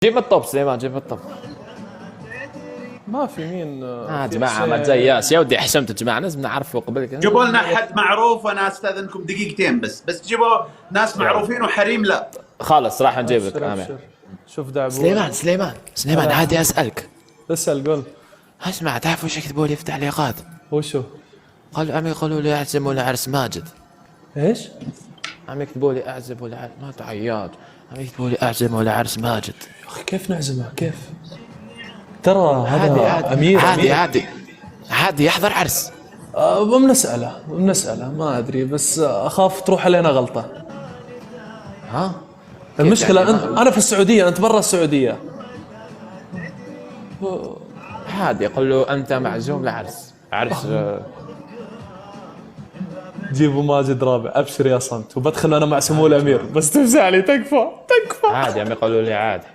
جيب الطب سليمان، جيب الطب. ما في مين يا جماعه ما تزياس يا ودي، حشمت يا جماعه، لازم نعرفه قبل كذا. جيبوا لنا حد معروف وانا استاذنكم دقيقتين بس جيبوا ناس معروفين وحريم لا. خلاص راح نجيب لك. امين. شوف دعبور. سليمان عادي اسالك. اسال قول. اسمع، تعرف وش يكتبوا لي في تعليقات؟ وشو؟ عم يقولوا لي اعزم ولا عرس ماجد. ايش؟ عم يكتبوا لي اعزم ولا عرس، ما تعيط. عم يكتبوا لي اعزم ولا عرس ماجد. يا اخي كيف نعزمه؟ كيف؟ ترى هذا عادي امير عادي يحضر عرس. بنسأله ما ادري، بس اخاف تروح علينا غلطه. ها؟ المشكله يعني انا في السعوديه، انت برا السعوديه. عادي يقول له انت معزوم لعرس جيبوا ماجد رابع، ابشر يا صمت، وبدخل انا مع سمو الامير، بس تفزع لي. تكفى عادي. عم يقولوا لي عادي.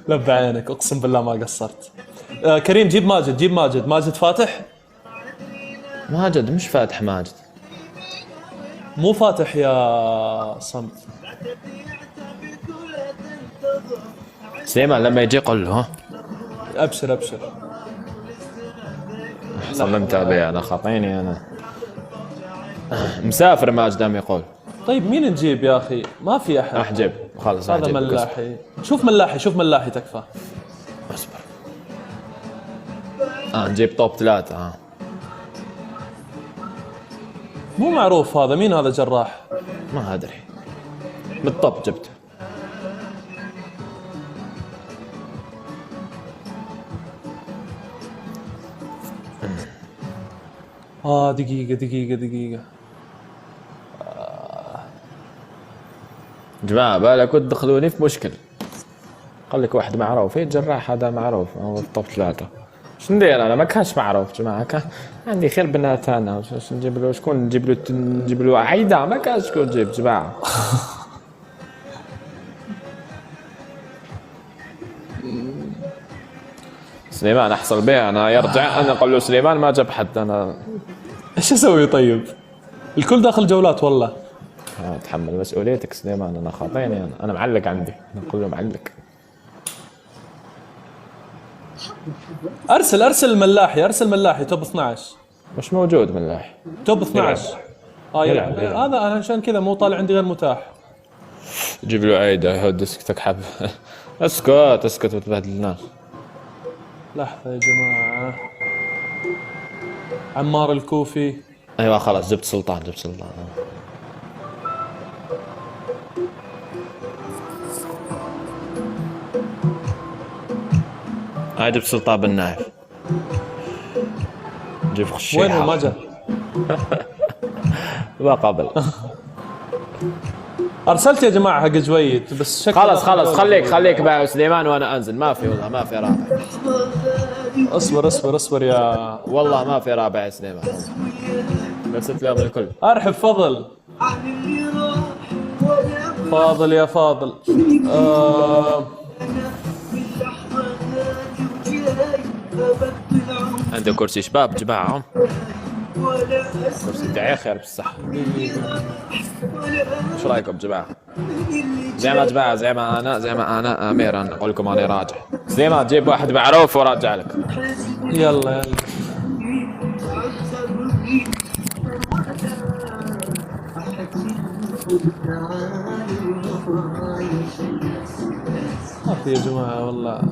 لب عينك، اقسم بالله ما قصرت. كريم جيب ماجد فاتح. ماجد مش فاتح، ماجد مو فاتح يا صمت. سليمان لما يجي قل له ها. ابشر صممت ابي انا، خاطيني انا. مسافر ماجد عم يقول. طيب مين نجيب يا اخي؟ ما في احد. راح جيب خلص. هذا ملاحي. شوف ملاحي تكفى. اصبر. نجيب توب 3. مو معروف هذا، مين هذا جراح؟ ما ادري، بالطب جبته. دقيقة. جماعة بالك تدخلوني في مشكل. خليك واحد معروف. الجراح هذا معروف، هو الطب 3. شو ندير انا؟ ما كانش معروف جماعة، كان عندي خير بنات انا. شو نجيب له؟ شكون نجيب له عايدة؟ ما كان شكون نجيب جماعة. سليمان احصل به انا، يرجع انا اقول له سليمان ما جاب حد. انا ايش اسوي طيب؟ الكل داخل جولات والله. اتحمل مسؤوليتك سليمان، انا خاطيني. انا معلق عندي، انا اقول له معلق. ارسل الملاحي توب 12. مش موجود ملاحي. توب 12 يلعب. هذا انا عشان كذا مو طالع عندي غير متاح. جيب له عيدة. دسكتك حب. اسكت وتبهدل الناس. لحظة يا جماعة. عمار الكوفي. ايوه خلاص جبت سلطان. جبت سلطان بن نايف. جيب خشيحة. وين ما جاء؟ ما قبل. ارسلت يا جماعة حق جويد، بس شكله خلاص خليك بقى سليمان وانا انزل. ما في والله، ما في رابع. اصبر يا والله ما في رابع يا سليمان. نسيت اليوم الكل. ارحب فاضل يا فاضل. عنده كرسي شباب جماعة. كرسي دعي خير بالصحة. ايش رايكم جماعة؟ زي ما انا امير، انا اقول لكم انا راجع. سليمان جيب واحد معروف وراجع لك. يلا ما في يا جماعة والله.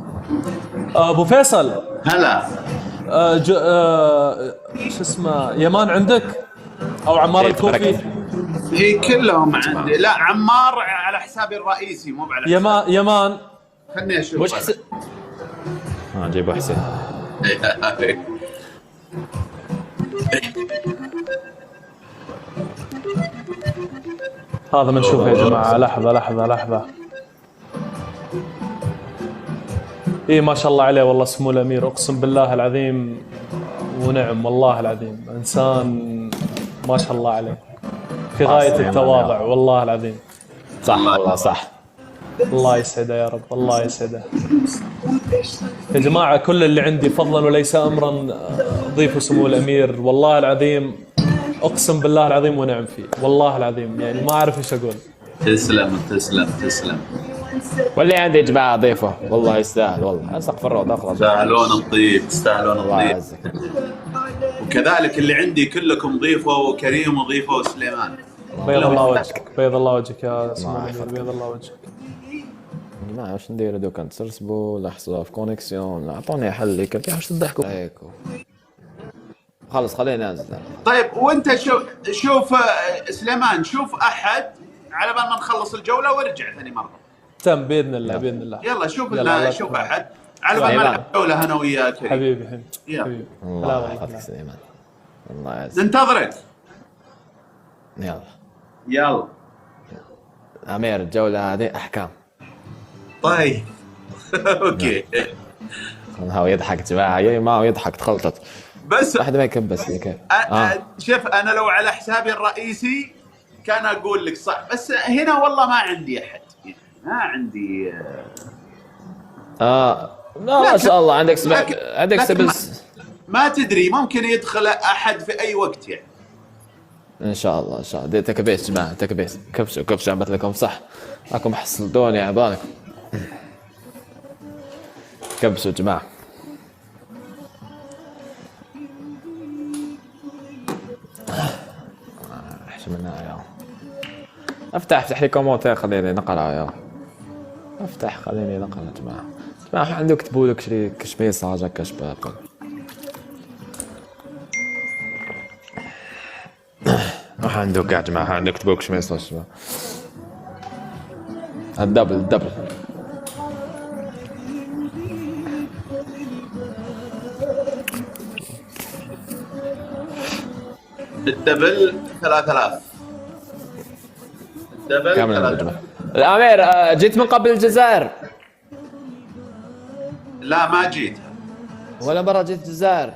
ابو فيصل. هلا. شو اسمه، يمان عندك او عمار الكوفي؟ هي كلهم عندي. لا عمار على حسابي الرئيسي، مو على حسابي. يمان خلني اشوف. مش حسين. جيبوا حسين. هذا بنشوفه يا جماعة. لحظة. ما شاء الله عليه والله سمو الامير، اقسم بالله العظيم ونعم والله العظيم، انسان ما شاء الله عليه في غاية التواضع والله العظيم. صح والله صح. الله يسعده يا رب، الله يسعده. يا جماعة كل اللي عندي فضلا وليس امرا ضيفوا سمو الامير، والله العظيم اقسم بالله العظيم ونعم فيه والله العظيم، يعني ما اعرف ايش اقول. تسلم. واللي عندي يا جماعه ضيفه والله يستاهل والله سقف الروضه خلاص. تستاهلون الضيف، تستاهلون الله الضيف. يعزك. وكذلك اللي عندي كلكم ضيفه، وكريم وضيفه وسليمان. بيض الله وجهك، بيض الله وجهك يا سمو الله الامير، يحفظك. بيض الله وجهك. ما واش ندير دوكا نتسرسبوا لحظه في كونيكسيون اعطوني حل اللي كيف واش تضحكوا هيك خلص خليني انزل. طيب وانت شوف سليمان، شوف احد على بال ما نخلص الجوله وارجع ثاني مره. تم باذن الله باذن الله. يلا شوف يلا، لنا، الله شوف يكرمك. احد على بال ما سليمان. نلعب جوله انا وياك. حبيبي حبيبي يلا. حبيبي. الله سلام يحفظك عليكم. سليمان. الله يعزك. ننتظرك. يلا يلا. امير الجوله هذه احكام. طيب. اوكي. هو يضحك جماعه يا ما هو يضحك تخلطت بس واحد ما يكبس لي كيف. شوف انا لو على حسابي الرئيسي كان اقول لك صح، بس هنا والله ما عندي احد، ما عندي. لا ما شاء الله عندك لكن- عندك لكن سبس. ما تدري، ممكن يدخل احد في اي وقت يعني. ان شاء الله ان شاء الله. دي تكبيس جماعه تكبيس كبسوا عملت لكم صح. راكم حصلتوني على بالكم. كبسوا جماعه. احشمنا يا افتح لي كومنتير خليني نقرا يا افتح خليني نقرا يا جماعه عندك كتبوا لك شري كش ميساج هكا شباب. راح عندك يا جماعه عندك كتبوا لك كش ميساج شباب. الدبل الدبل 3000. الدبل كامل 3000. الجماعه. الامير جيت من قبل الجزائر لا ما جيت. ولا مره جيت الجزائر.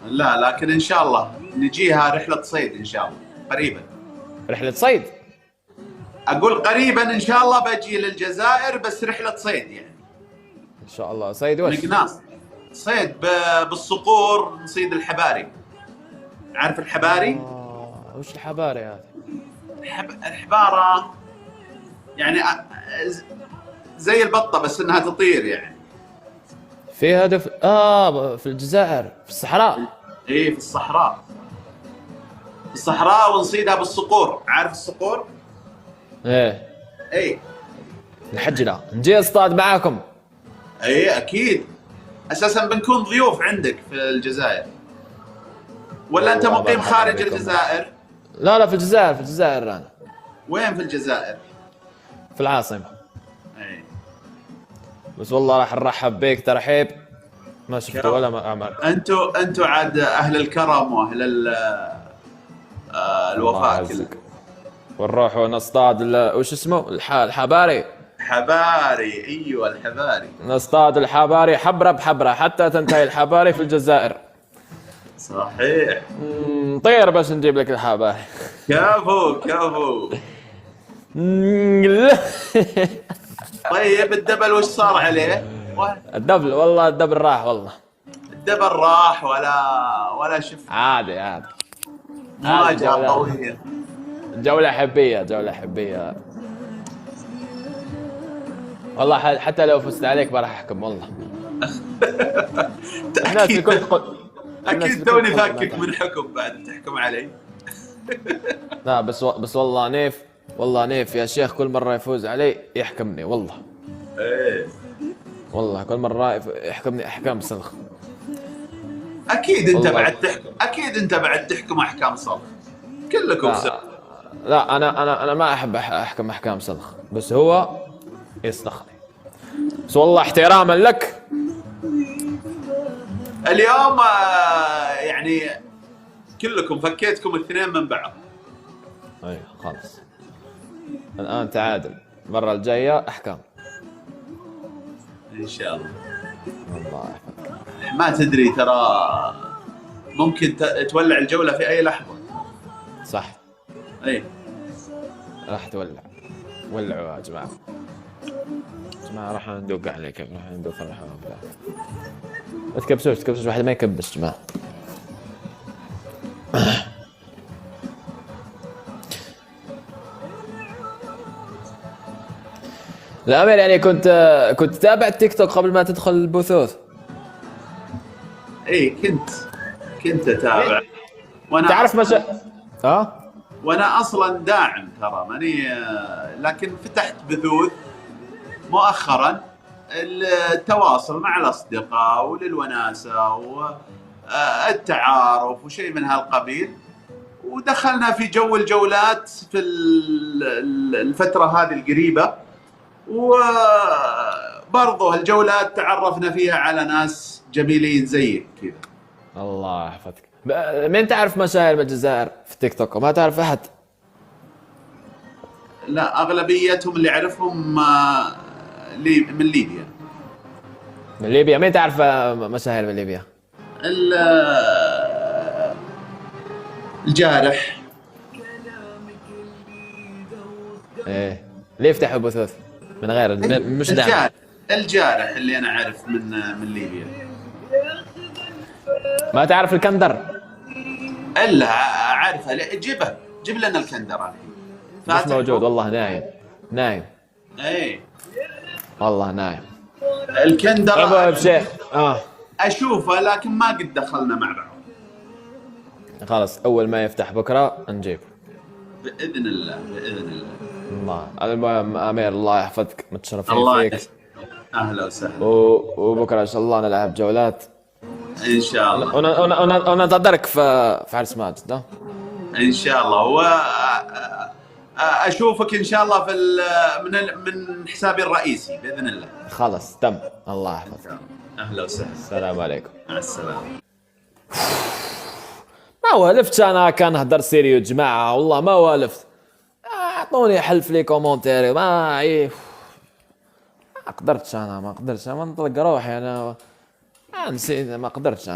لا لكن ان شاء الله نجيها رحله صيد ان شاء الله قريبا. رحله صيد. اقول قريبا ان شاء الله بجي للجزائر، بس رحله صيد يعني. ان شاء الله صيد وش؟ مقناص صيد بالصقور، نصيد الحباري. عارف الحباري؟ وش الحباري هذه؟ الحباره يعني زي البطه بس انها تطير يعني. في هدف في الجزائر في الصحراء. ايه في الصحراء. في الصحراء ونصيدها بالصقور. عارف الصقور؟ ايه ايه الحجرة نجي اصطاد معاكم. ايه اكيد. اساسا بنكون ضيوف عندك في الجزائر. ولا انت والله مقيم مرحبا خارج بكم. الجزائر؟ لا في الجزائر انا وين في الجزائر؟ في العاصمة. ايه. بس والله راح نرحب بك ترحيب ما شفت كرم. ولا ما اعمل. انتوا عاد اهل الكرم واهل الوفاء كله. ونروح ونصطاد وش اسمه الحباري. حباري. ايوه الحباري. نصطاد الحباري حبرة بحبرة حتى تنتهي الحباري في الجزائر. صحيح. نطير بس نجيب لك الحباري. كفو. طيب الدبل وش صار عليه؟ الدبل والله الدبل راح والله. الدبل راح ولا شفت عادي مواجهة جولة. قوية. جولة حبية والله حتى لو فزت عليك ما راح احكم والله. الناس اكيد الكل تقول اكيد توني فاكك من حكم بعد تحكم علي. لا بس والله نيف يا شيخ كل مرة يفوز علي يحكمني والله. ايه والله كل مرة يحكمني احكام سلخ. اكيد انت والله. اكيد انت بعد تحكم احكام صف. كلكم سوا. لا انا ما احب احكم احكام سلخ بس هو يسلخني. بس والله احتراما لك اليوم يعني كلكم فكيتكم الاثنين من بعض. ايوه خلاص الان تعادل. المرة الجاية احكام ان شاء الله. الله يحفظك. ما تدري ترى ممكن تولع الجولة في اي لحظة. صح اي راح تولع. ولعوا يا جماعة. راح ندوق عليك راح ندوق فرحة لا تكبسوش واحد ما يكبس جماعة. الامير يعني كنت تتابع التيك توك قبل ما تدخل البثوث؟ اي كنت اتابع. وانا تعرف وانا اصلا داعم ترى ماني، لكن فتحت بثوث مؤخرا التواصل مع الاصدقاء وللوناسه والتعارف وشيء من هالقبيل، ودخلنا في جو الجولات في الفتره هذه القريبه، وبرضه الجولات تعرفنا فيها على ناس جميلين زيك كذا. الله يحفظك. مين تعرف مشاهير من الجزائر في التيك توك؟ ما تعرف احد؟ لا، اغلبيتهم اللي اعرفهم من ليبيا. من ليبيا؟ مين تعرف مشاهير من ليبيا؟ الجارح. ايه، ليه يفتحوا بثوث من غير مش دعم؟ الجارح اللي انا اعرف من ليبيا. ما تعرف الكندر؟ الا عارفه، جيب لنا الكندر الحين. مش موجود والله، نايم. اي والله نايم. الكندر بشيء اشوفه، لكن ما قد دخلنا مع بعض. خلاص، اول ما يفتح بكره نجيب باذن الله باذن الله. المهم امير، الله يحفظك، متشرفين الله فيك. اهلا وسهلا. وبكره ان شاء الله نلعب جولات ان شاء الله. وننتظرك في عرس ماجد. ان شاء الله. اشوفك ان شاء الله في من حسابي الرئيسي باذن الله. خلاص تم، الله يحفظك. اهلا وسهلا. السلام عليكم. مع السلامه. ما والفت انا، كان هدر سيريو جماعه، والله ما والفت. اعطوني حل في لي كومونتير، ما قدرتش انا، ما نطلق روحي انا. نسيت، ما قدرتش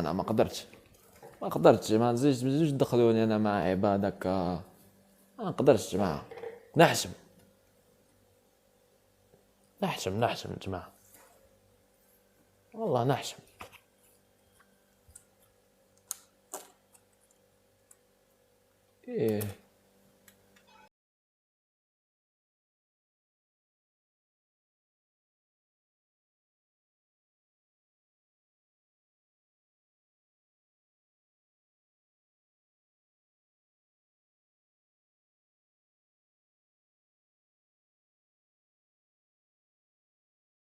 ما نزيدش تدخلوني انا مع عبادك. ما نقدرش جماعه، نحشم جماعه، والله نحشم. ايه